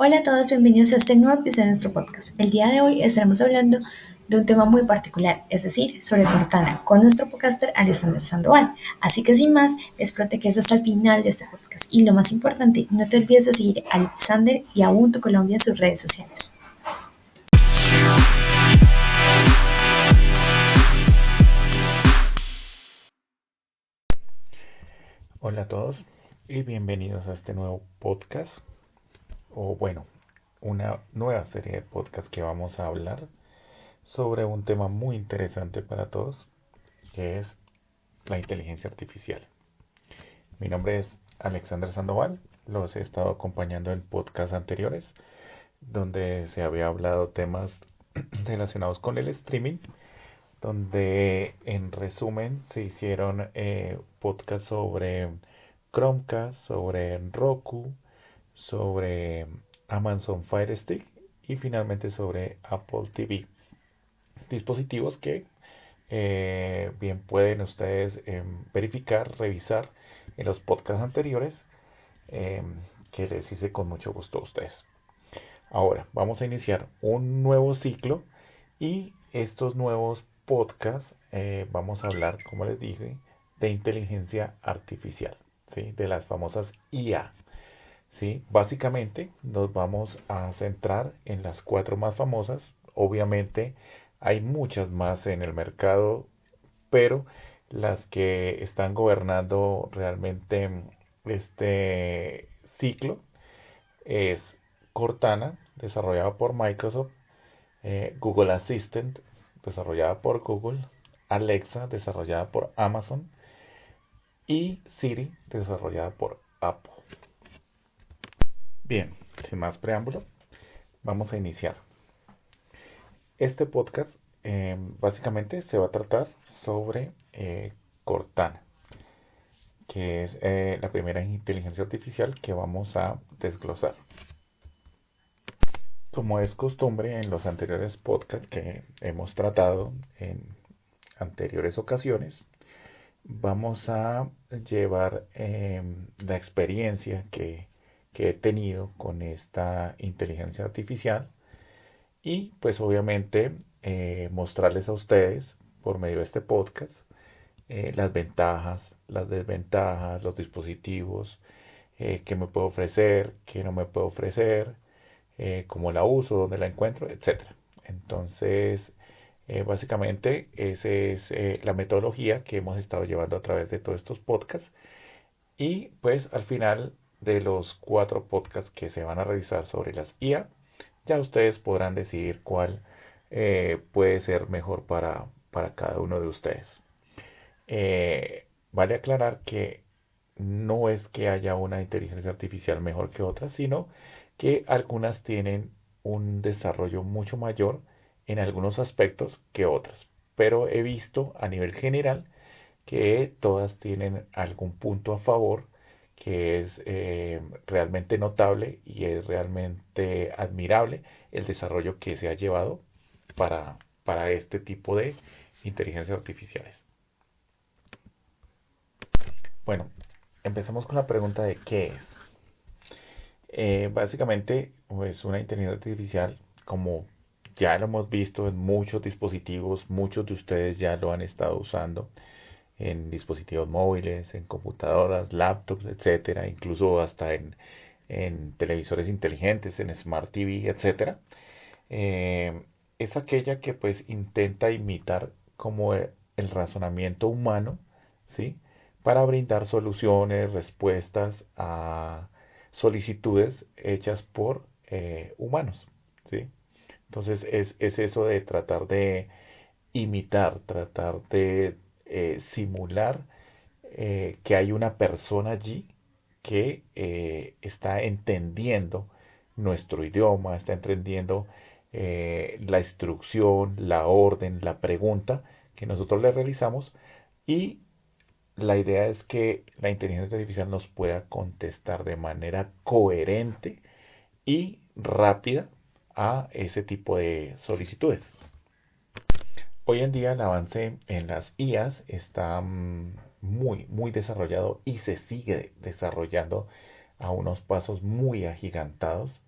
Hola a todos, bienvenidos a este nuevo episodio de nuestro podcast. El día de hoy estaremos hablando de un tema muy particular, es decir, sobre Cortana, con nuestro podcaster Alexander Sandoval. Así que sin más, espero te quedes hasta el final de este podcast. Y lo más importante, no te olvides de seguir a Alexander y a Ubuntu Colombia en sus redes sociales. Hola a todos y bienvenidos a este nuevo podcast, o bueno, una nueva serie de podcasts que vamos a hablar sobre un tema muy interesante para todos, que es la inteligencia artificial. Mi nombre es Alexander Sandoval, los he estado acompañando en podcasts anteriores, donde se había hablado temas relacionados con el streaming, donde en resumen se hicieron podcasts sobre Chromecast, sobre Roku, sobre Amazon Fire Stick y finalmente sobre Apple TV. Dispositivos que bien pueden ustedes verificar, revisar en los podcasts anteriores eh, que les hice con mucho gusto a ustedes. Ahora vamos a iniciar un nuevo ciclo y estos nuevos podcasts vamos a hablar, como les dije, de inteligencia artificial, ¿sí? De las famosas IA. ¿Sí? Básicamente nos vamos a centrar en las cuatro más famosas. Obviamente hay muchas más en el mercado, pero las que están gobernando realmente este ciclo es Cortana, desarrollada por Microsoft, Google Assistant, desarrollada por Google, Alexa, desarrollada por Amazon, y Siri, desarrollada por Apple. Bien, sin más preámbulo, vamos a iniciar. Este podcast básicamente se va a tratar sobre Cortana, que es la primera inteligencia artificial que vamos a desglosar. Como es costumbre en los anteriores podcasts que hemos tratado en anteriores ocasiones, vamos a llevar la experiencia que he tenido con esta inteligencia artificial y pues obviamente mostrarles a ustedes por medio de este podcast las ventajas, las desventajas, los dispositivos, qué me puede ofrecer, qué no me puede ofrecer, cómo la uso, dónde la encuentro, etcétera. Entonces, básicamente, esa es la metodología que hemos estado llevando a través de todos estos podcasts. Y pues al final de los cuatro podcasts que se van a realizar sobre las IA, ya ustedes podrán decidir cuál puede ser mejor para cada uno de ustedes. Vale aclarar que no es que haya una inteligencia artificial mejor que otras, sino que algunas tienen un desarrollo mucho mayor en algunos aspectos que otras. Pero he visto a nivel general que todas tienen algún punto a favor que es realmente notable y es realmente admirable el desarrollo que se ha llevado para este tipo de inteligencias artificiales. Bueno, empezamos con la pregunta de qué es. Básicamente, pues una inteligencia artificial, como ya lo hemos visto en muchos dispositivos, muchos de ustedes ya lo han estado usando en dispositivos móviles, en computadoras, laptops, etcétera, incluso hasta en televisores inteligentes, en Smart TV, etcétera. Eh, es aquella que pues intenta imitar como el razonamiento humano, ¿sí? Para brindar soluciones, respuestas a solicitudes hechas por humanos, ¿sí? Entonces es eso de tratar de imitar, tratar de simular que hay una persona allí que está entendiendo nuestro idioma, está entendiendo la instrucción, la orden, la pregunta que nosotros le realizamos y la idea es que la inteligencia artificial nos pueda contestar de manera coherente y rápida a ese tipo de solicitudes. Hoy en día el avance en las IAs está muy desarrollado y se sigue desarrollando a unos pasos muy agigantados,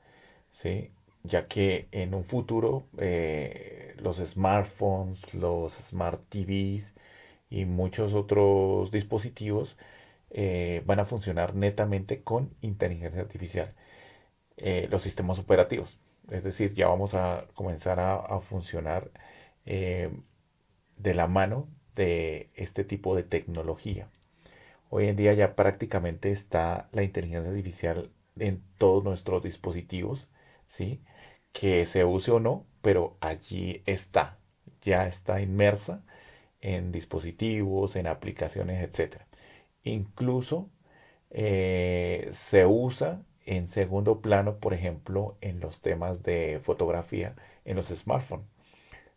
¿sí? Ya que en un futuro los smartphones, los smart TVs y muchos otros dispositivos van a funcionar netamente con inteligencia artificial. Los sistemas operativos, es decir, ya vamos a comenzar a funcionar eh, de la mano de este tipo de tecnología. Hoy en día ya prácticamente está la inteligencia artificial en todos nuestros dispositivos, ¿sí? Que se use o no, pero allí está, ya está inmersa en dispositivos, en aplicaciones, etcétera. Incluso se usa en segundo plano, por ejemplo, en los temas de fotografía en los smartphones.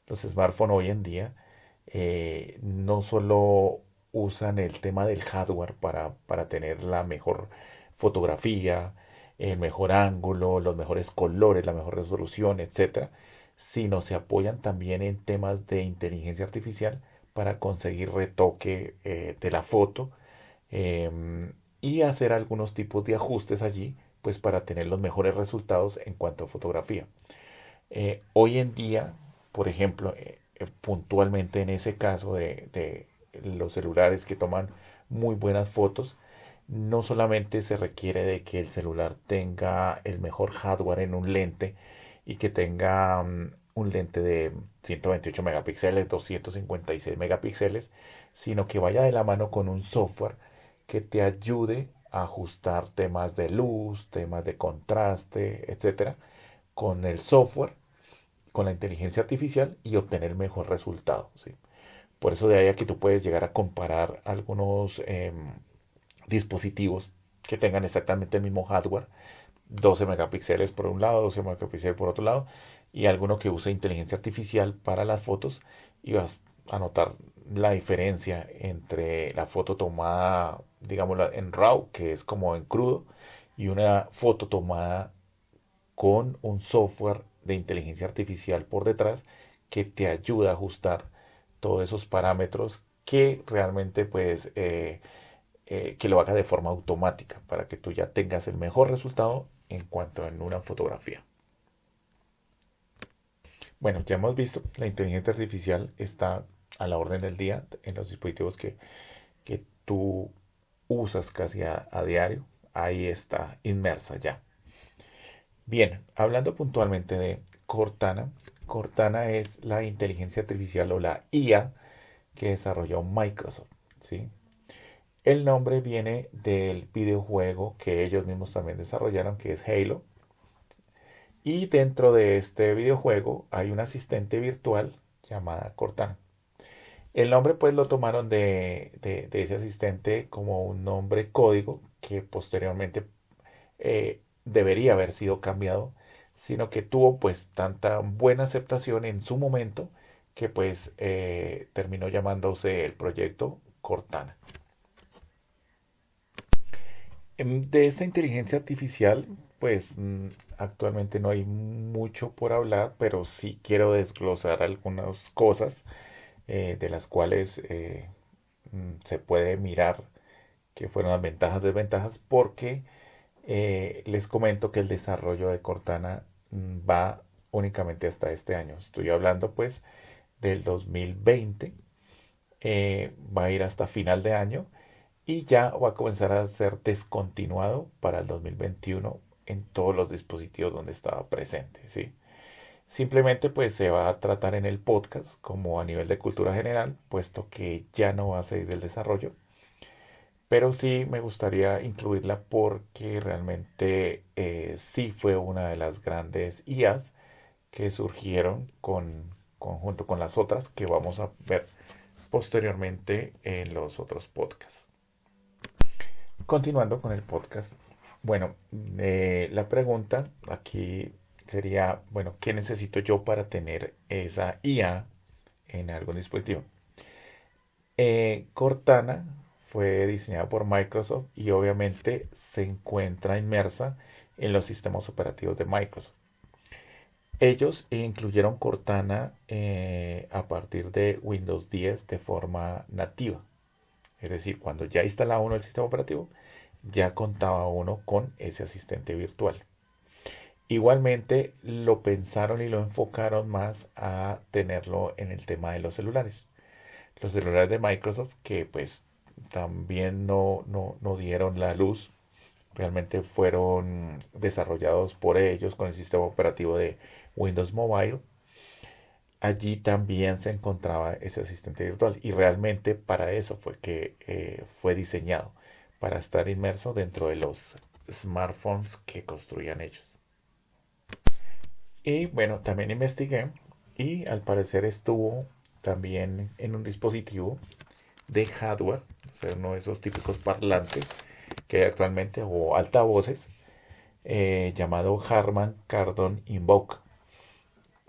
Los smartphones hoy en día no solo usan el tema del hardware para tener la mejor fotografía, el mejor ángulo, los mejores colores, la mejor resolución, etcétera, sino se apoyan también en temas de inteligencia artificial para conseguir retoque de la foto y hacer algunos tipos de ajustes allí, pues para tener los mejores resultados en cuanto a fotografía. Hoy en día, por ejemplo, puntualmente en ese caso de los celulares que toman muy buenas fotos, no solamente se requiere de que el celular tenga el mejor hardware en un lente y que tenga un lente de 128 megapíxeles, 256 megapíxeles, sino que vaya de la mano con un software que te ayude a ajustar temas de luz, temas de contraste, etcétera, con el software, con la inteligencia artificial y obtener mejor resultado, ¿sí? Por eso de ahí a que tú puedes llegar a comparar algunos dispositivos que tengan exactamente el mismo hardware, 12 megapíxeles por un lado, 12 megapíxeles por otro lado, y alguno que use inteligencia artificial para las fotos, y vas a notar la diferencia entre la foto tomada, digámoslo, en RAW, que es como en crudo, y una foto tomada con un software de inteligencia artificial por detrás que te ayuda a ajustar todos esos parámetros que realmente pues que lo haga de forma automática para que tú ya tengas el mejor resultado en cuanto en una fotografía. Bueno, ya hemos visto, la inteligencia artificial está a la orden del día en los dispositivos que tú usas casi a diario. Ahí está inmersa ya. Bien, hablando puntualmente de Cortana, Cortana es la inteligencia artificial o la IA que desarrolló Microsoft, ¿sí? El nombre viene del videojuego que ellos mismos también desarrollaron, que es Halo. Y dentro de este videojuego hay un asistente virtual llamada Cortana. El nombre pues lo tomaron de ese asistente como un nombre código que posteriormente debería haber sido cambiado, sino que tuvo pues tanta buena aceptación en su momento que pues terminó llamándose el proyecto Cortana. De esta inteligencia artificial, pues actualmente no hay mucho por hablar, pero sí quiero desglosar algunas cosas de las cuales se puede mirar que fueron las ventajas, desventajas, porque les comento que el desarrollo de Cortana va únicamente hasta este año. Estoy hablando pues del 2020, va a ir hasta final de año y ya va a comenzar a ser descontinuado para el 2021 en todos los dispositivos donde estaba presente, ¿sí? Simplemente pues se va a tratar en el podcast como a nivel de cultura general, puesto que ya no va a seguir el desarrollo, pero sí me gustaría incluirla porque realmente sí fue una de las grandes IAs que surgieron junto con las otras que vamos a ver posteriormente en los otros podcasts. Continuando con el podcast, bueno, la pregunta aquí sería, bueno, ¿qué necesito yo para tener esa IA en algún dispositivo? Cortana fue diseñada por Microsoft y obviamente se encuentra inmersa en los sistemas operativos de Microsoft. Ellos incluyeron Cortana a partir de Windows 10 de forma nativa. Es decir, cuando ya instalaba uno el sistema operativo, ya contaba uno con ese asistente virtual. Igualmente lo pensaron y lo enfocaron más a tenerlo en el tema de los celulares. Los celulares de Microsoft que pues también no dieron la luz, realmente fueron desarrollados por ellos con el sistema operativo de Windows Mobile. Allí también se encontraba ese asistente virtual y realmente para eso fue que fue diseñado, para estar inmerso dentro de los smartphones que construían ellos. Y bueno, también investigué y al parecer estuvo también en un dispositivo de hardware, o sea, uno de esos típicos parlantes que hay actualmente o altavoces, llamado Harman Kardon Invoke,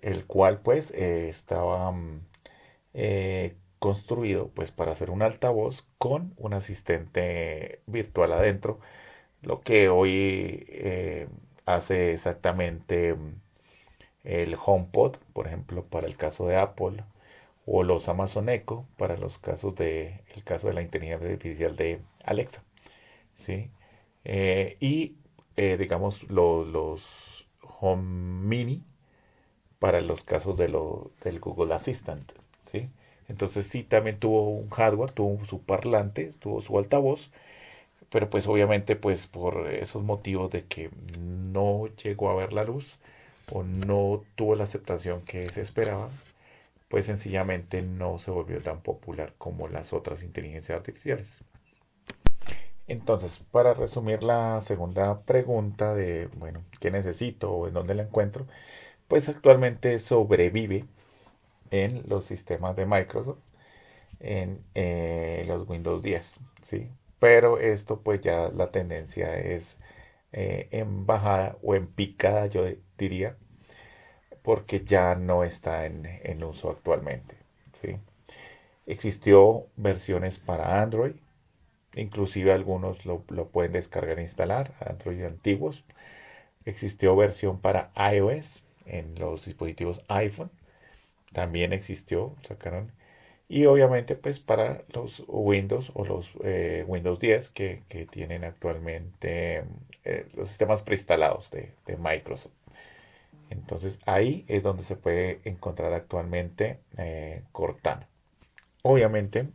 el cual pues estaba construido pues para hacer un altavoz con un asistente virtual adentro, lo que hoy hace exactamente el HomePod, por ejemplo, para el caso de Apple, o los Amazon Echo para los casos el caso de la inteligencia artificial de Alexa, ¿sí? Y digamos los Home Mini para los casos del Google Assistant, ¿sí? Entonces sí, también tuvo un hardware, tuvo su parlante, tuvo su altavoz, pero pues obviamente pues por esos motivos de que no llegó a ver la luz o no tuvo la aceptación que se esperaba, pues sencillamente no se volvió tan popular como las otras inteligencias artificiales. Entonces, para resumir la segunda pregunta de, bueno, ¿qué necesito o en dónde la encuentro? Pues actualmente sobrevive en los sistemas de Microsoft, en los Windows 10, ¿sí? Pero esto pues ya la tendencia es en bajada o en picada, yo diría, porque ya no está en uso actualmente, ¿sí? Existió versiones para Android, inclusive algunos lo pueden descargar e instalar, Android antiguos. Existió versión para iOS en los dispositivos iPhone, también existió, sacaron. Y obviamente pues para los Windows o los Windows 10 que tienen actualmente los sistemas preinstalados de Microsoft. Entonces ahí es donde se puede encontrar actualmente Cortana. Obviamente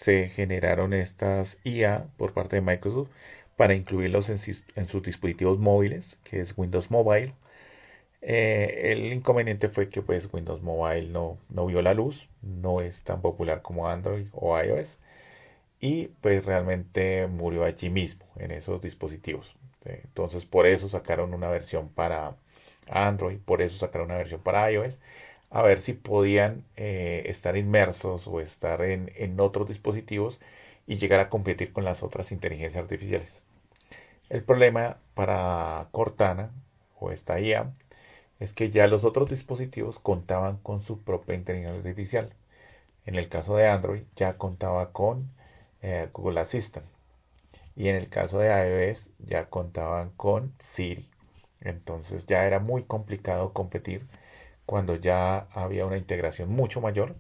se generaron estas IA por parte de Microsoft para incluirlos en sus dispositivos móviles, que es Windows Mobile. El inconveniente fue que pues Windows Mobile no vio la luz, no es tan popular como Android o iOS y pues realmente murió allí mismo en esos dispositivos. Entonces por eso sacaron una versión para Android, por eso sacaron una versión para iOS, a ver si podían estar inmersos o estar en otros dispositivos y llegar a competir con las otras inteligencias artificiales. El problema para Cortana o esta IA es que ya los otros dispositivos contaban con su propia inteligencia artificial. En el caso de Android ya contaba con Google Assistant y en el caso de iOS ya contaban con Siri. Entonces ya era muy complicado competir cuando ya había una integración mucho mayor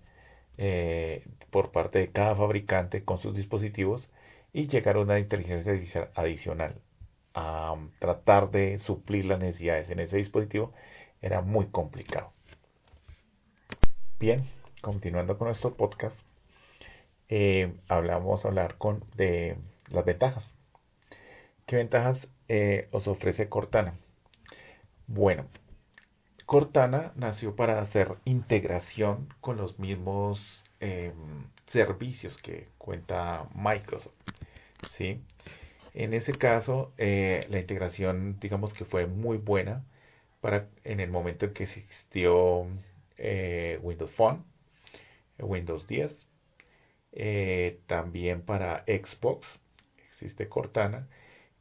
por parte de cada fabricante con sus dispositivos y llegar a una inteligencia artificial adicional a tratar de suplir las necesidades en ese dispositivo era muy complicado. Bien, continuando con nuestro podcast, vamos a hablar de las ventajas. ¿Qué ventajas os ofrece Cortana? Bueno, Cortana nació para hacer integración con los mismos servicios que cuenta Microsoft, ¿sí? En ese caso, la integración, digamos que fue muy buena para en el momento en que existió Windows Phone, Windows 10, también para Xbox existe Cortana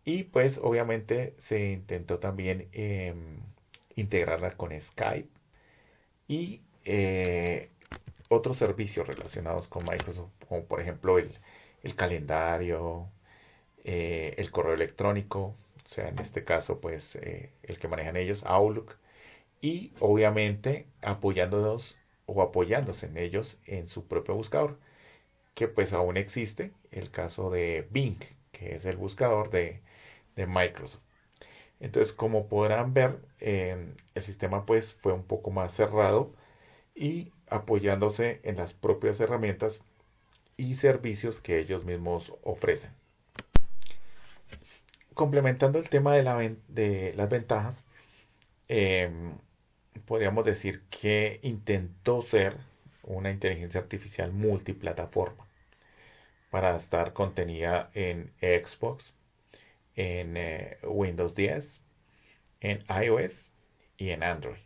y pues obviamente se intentó también integrarla con Skype y otros servicios relacionados con Microsoft, como por ejemplo el calendario, el correo electrónico, o sea, en este caso, pues el que manejan ellos, Outlook, y obviamente apoyándonos o apoyándose en ellos en su propio buscador, que pues aún existe, el caso de Bing, que es el buscador de Microsoft. Entonces, como podrán ver, el sistema pues fue un poco más cerrado y apoyándose en las propias herramientas y servicios que ellos mismos ofrecen. Complementando el tema de las ventajas, eh, podríamos decir que intentó ser una inteligencia artificial multiplataforma para estar contenida en Xbox, en Windows 10, en iOS y en Android.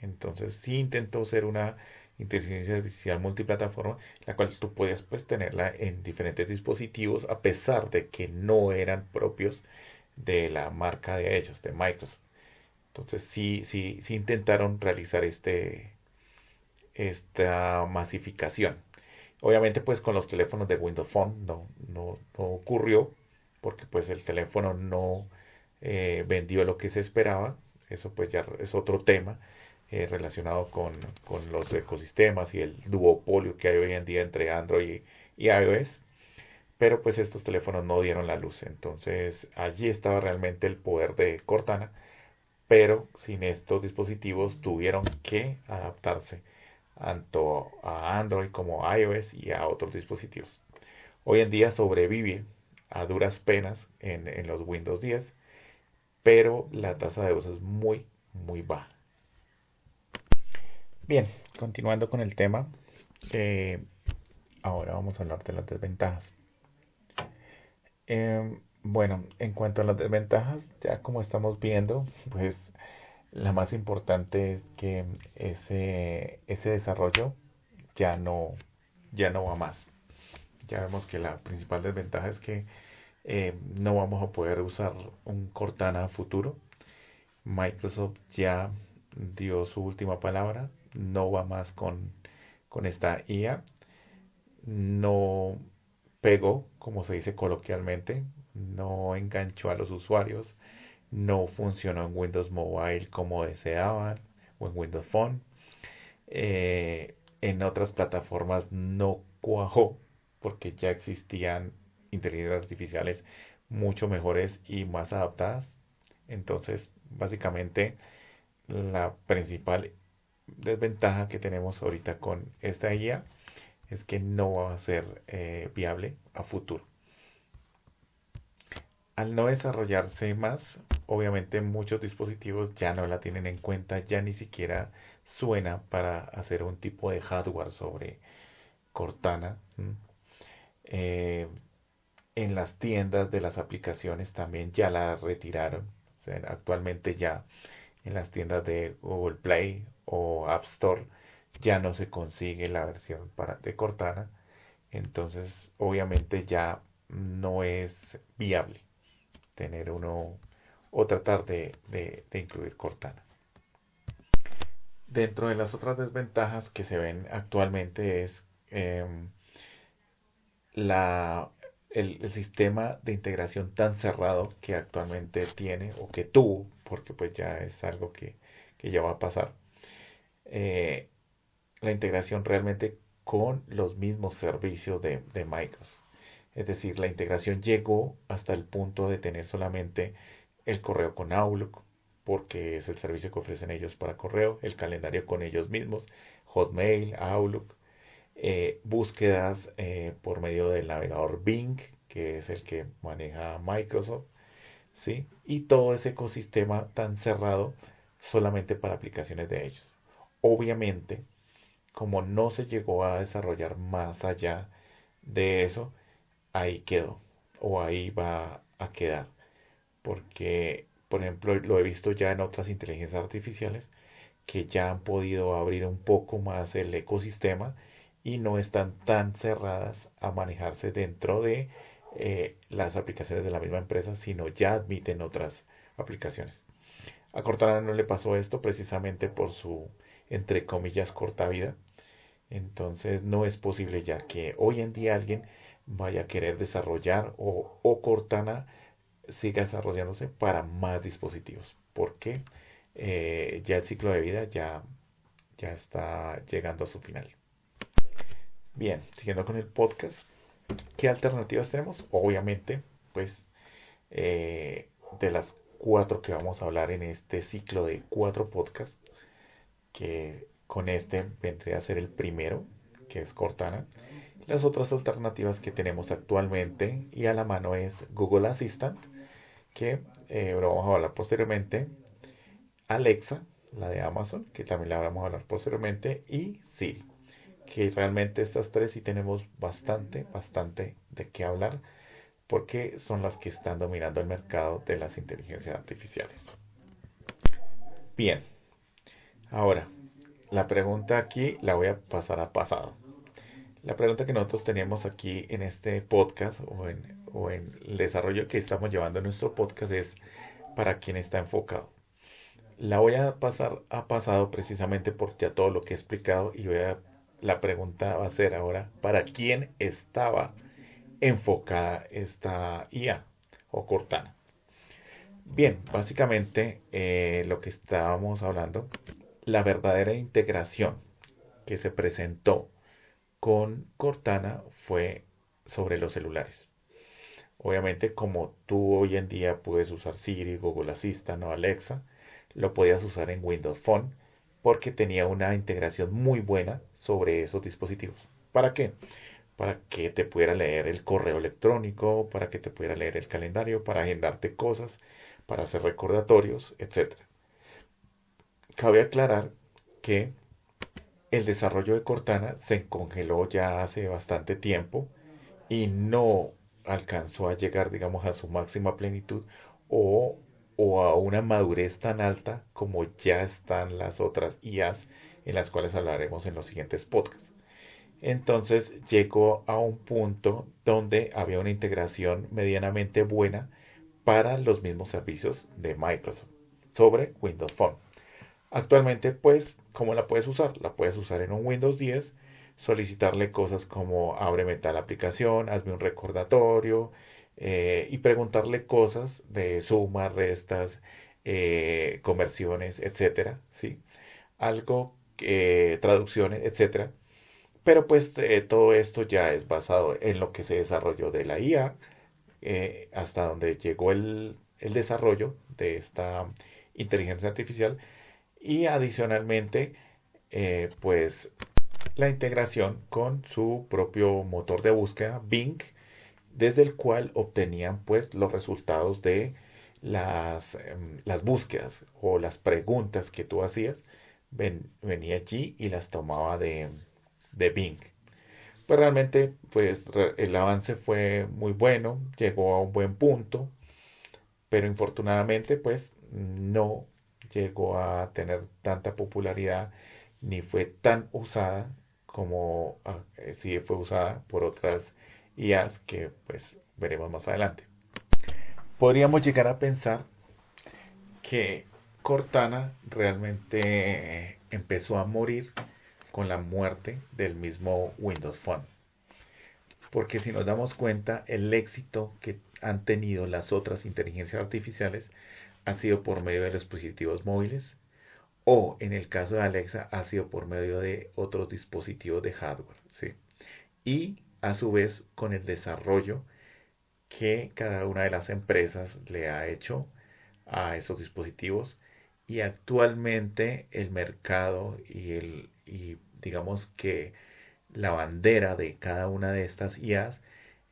Entonces sí intentó ser una inteligencia artificial multiplataforma, la cual tú podías pues tenerla en diferentes dispositivos a pesar de que no eran propios de la marca de ellos, de Microsoft. Entonces sí intentaron realizar esta masificación. Obviamente pues con los teléfonos de Windows Phone no ocurrió porque pues el teléfono no vendió lo que se esperaba. Eso pues ya es otro tema relacionado con los ecosistemas y el duopolio que hay hoy en día entre Android y iOS. Pero pues estos teléfonos no dieron la luz. Entonces allí estaba realmente el poder de Cortana, pero sin estos dispositivos tuvieron que adaptarse tanto a Android como a iOS y a otros dispositivos. Hoy en día sobrevive a duras penas en los Windows 10, pero la tasa de uso es muy baja. Bien, continuando con el tema, eh, ahora vamos a hablar de las desventajas. Bueno, en cuanto a las desventajas, ya como estamos viendo, pues la más importante es que ese desarrollo ya no, ya no va más. Ya vemos que la principal desventaja es que no vamos a poder usar un Cortana a futuro. Microsoft ya dio su última palabra, no va más con esta IA, no pegó, como se dice coloquialmente, no enganchó a los usuarios, no funcionó en Windows Mobile como deseaban o en Windows Phone. En otras plataformas no cuajó porque ya existían inteligencias artificiales mucho mejores y más adaptadas. Entonces, básicamente, la principal desventaja que tenemos ahorita con esta guía es que no va a ser viable a futuro. Al no desarrollarse más, obviamente muchos dispositivos ya no la tienen en cuenta, ya ni siquiera suena para hacer un tipo de hardware sobre Cortana. Eh, en las tiendas de las aplicaciones también ya la retiraron. O sea, actualmente ya en las tiendas de Google Play o App Store ya no se consigue la versión de Cortana. Entonces, obviamente ya no es viable tener uno o tratar de incluir Cortana. Dentro de las otras desventajas que se ven actualmente es eh, la, el sistema de integración tan cerrado que actualmente tiene o que tuvo, porque pues ya es algo que ya va a pasar. Eh, la integración realmente con los mismos servicios de Microsoft. Es decir, la integración llegó hasta el punto de tener solamente el correo con Outlook, porque es el servicio que ofrecen ellos para correo, el calendario con ellos mismos, Hotmail, Outlook, búsquedas por medio del navegador Bing, que es el que maneja Microsoft, ¿sí? Y todo ese ecosistema tan cerrado solamente para aplicaciones de ellos. Obviamente, como no se llegó a desarrollar más allá de eso, ahí quedó o ahí va a quedar. Porque, por ejemplo, lo he visto ya en otras inteligencias artificiales que ya han podido abrir un poco más el ecosistema y no están tan cerradas a manejarse dentro de las aplicaciones de la misma empresa, sino ya admiten otras aplicaciones. A Cortana no le pasó esto precisamente por su, entre comillas, corta vida. Entonces no es posible ya que hoy en día alguien vaya a querer desarrollar o Cortana siga desarrollándose para más dispositivos. Porque ya el ciclo de vida ya está llegando a su final. Bien, siguiendo con el podcast, ¿qué alternativas tenemos? Obviamente, pues de las cuatro que vamos a hablar en este ciclo de 4 podcasts, que con este vendría a ser el primero, que es Cortana. Las otras alternativas que tenemos actualmente y a la mano es Google Assistant, que lo vamos a hablar posteriormente, Alexa, la de Amazon, que también la vamos a hablar posteriormente, y Siri, que realmente estas tres sí tenemos bastante de qué hablar, porque son las que están dominando el mercado de las inteligencias artificiales. Bien, ahora, la pregunta aquí la voy a pasar a pasado. La pregunta que nosotros tenemos aquí en este podcast o en el desarrollo que estamos llevando en nuestro podcast es para quién está enfocado. La voy a pasar a pasado precisamente por ya todo lo que he explicado y la pregunta va a ser ahora para quién estaba enfocada esta IA o Cortana. Bien, básicamente lo que estábamos hablando, la verdadera integración que se presentó con Cortana fue sobre los celulares. Obviamente, como tú hoy en día puedes usar Siri, Google Assistant o Alexa, lo podías usar en Windows Phone porque tenía una integración muy buena sobre esos dispositivos. ¿Para qué? Para que te pudiera leer el correo electrónico, para que te pudiera leer el calendario, para agendarte cosas, para hacer recordatorios, etcétera. Cabe aclarar que el desarrollo de Cortana se congeló ya hace bastante tiempo y no alcanzó a llegar, digamos, a su máxima plenitud o, o a una madurez tan alta como ya están las otras IAs en las cuales hablaremos en los siguientes podcasts. Entonces llegó a un punto donde había una integración medianamente buena para los mismos servicios de Microsoft sobre Windows Phone. Actualmente, pues, ¿cómo la puedes usar? La puedes usar en un Windows 10, solicitarle cosas como ábreme tal aplicación, hazme un recordatorio y preguntarle cosas de sumas, restas, conversiones, etcétera, ¿sí? Algo, traducciones, etcétera. Pero pues todo esto ya es basado en lo que se desarrolló de la IA, hasta donde llegó el desarrollo de esta inteligencia artificial y adicionalmente pues la integración con su propio motor de búsqueda Bing, desde el cual obtenían pues los resultados de las búsquedas o las preguntas que tú hacías. Venía allí y las tomaba de Bing. Pues realmente pues el avance fue muy bueno, llegó a un buen punto, pero infortunadamente pues no llegó a tener tanta popularidad ni fue tan usada como sí fue usada por otras IAs que pues veremos más adelante. Podríamos llegar a pensar que Cortana realmente empezó a morir con la muerte del mismo Windows Phone. Porque si nos damos cuenta, el éxito que han tenido las otras inteligencias artificiales ha sido por medio de los dispositivos móviles o en el caso de Alexa ha sido por medio de otros dispositivos de hardware, ¿sí? Y a su vez con el desarrollo que cada una de las empresas le ha hecho a esos dispositivos y actualmente el mercado y digamos que la bandera de cada una de estas IAs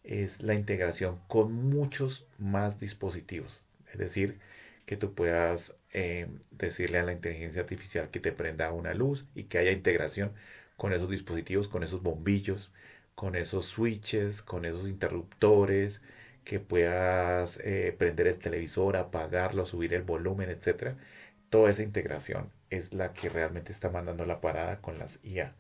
es la integración con muchos más dispositivos. Es decir, que tú puedas decirle a la inteligencia artificial que te prenda una luz y que haya integración con esos dispositivos, con esos bombillos, con esos switches, con esos interruptores, que puedas prender el televisor, apagarlo, subir el volumen, etcétera. Toda esa integración es la que realmente está mandando la parada con las IA.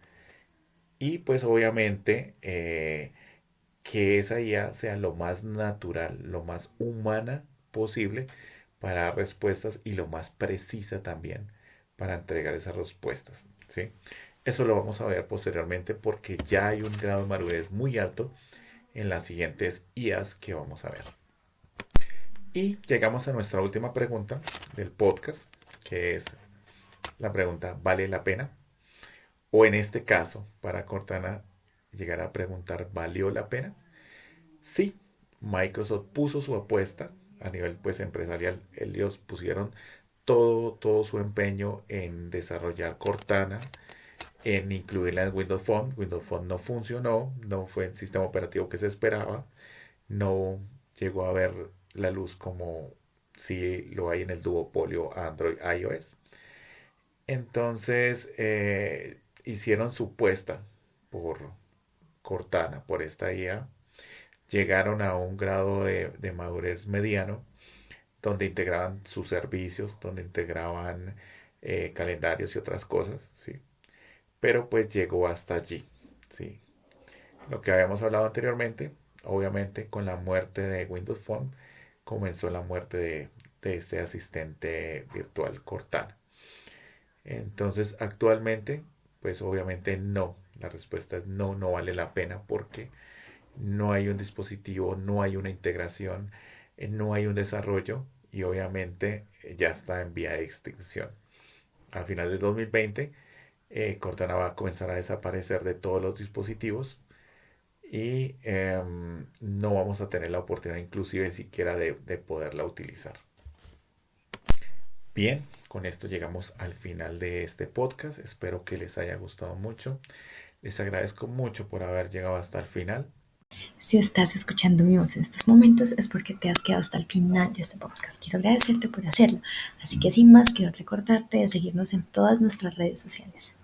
Y pues obviamente que esa IA sea lo más natural, lo más humana posible para dar respuestas y lo más precisa también para entregar esas respuestas, ¿sí? Eso lo vamos a ver posteriormente porque ya hay un grado de madurez muy alto en las siguientes IAs que vamos a ver. Y llegamos a nuestra última pregunta del podcast, que es la pregunta, ¿vale la pena? O en este caso, para Cortana, llegar a preguntar, ¿valió la pena? Sí, Microsoft puso su apuesta a nivel pues empresarial, ellos pusieron todo su empeño en desarrollar Cortana, en incluirla en Windows Phone. Windows Phone no funcionó, no fue el sistema operativo que se esperaba, no llegó a ver la luz como si lo hay en el duopolio Android-iOS. Entonces hicieron su puesta por Cortana, por esta IA, llegaron a un grado de madurez mediano, donde integraban sus servicios, donde integraban calendarios y otras cosas, ¿sí? Pero pues llegó hasta allí, ¿sí? Lo que habíamos hablado anteriormente, obviamente con la muerte de Windows Phone, comenzó la muerte de este asistente virtual Cortana. Entonces, actualmente, pues obviamente no. La respuesta es no, no vale la pena porque no hay un dispositivo, no hay una integración, no hay un desarrollo y obviamente ya está en vía de extinción. Al final de 2020, Cortana va a comenzar a desaparecer de todos los dispositivos y no vamos a tener la oportunidad inclusive siquiera de poderla utilizar. Bien, con esto llegamos al final de este podcast. Espero que les haya gustado mucho. Les agradezco mucho por haber llegado hasta el final. Si estás escuchando mi voz en estos momentos es porque te has quedado hasta el final de este podcast. Quiero agradecerte por hacerlo. Así que sin más, quiero recordarte de seguirnos en todas nuestras redes sociales.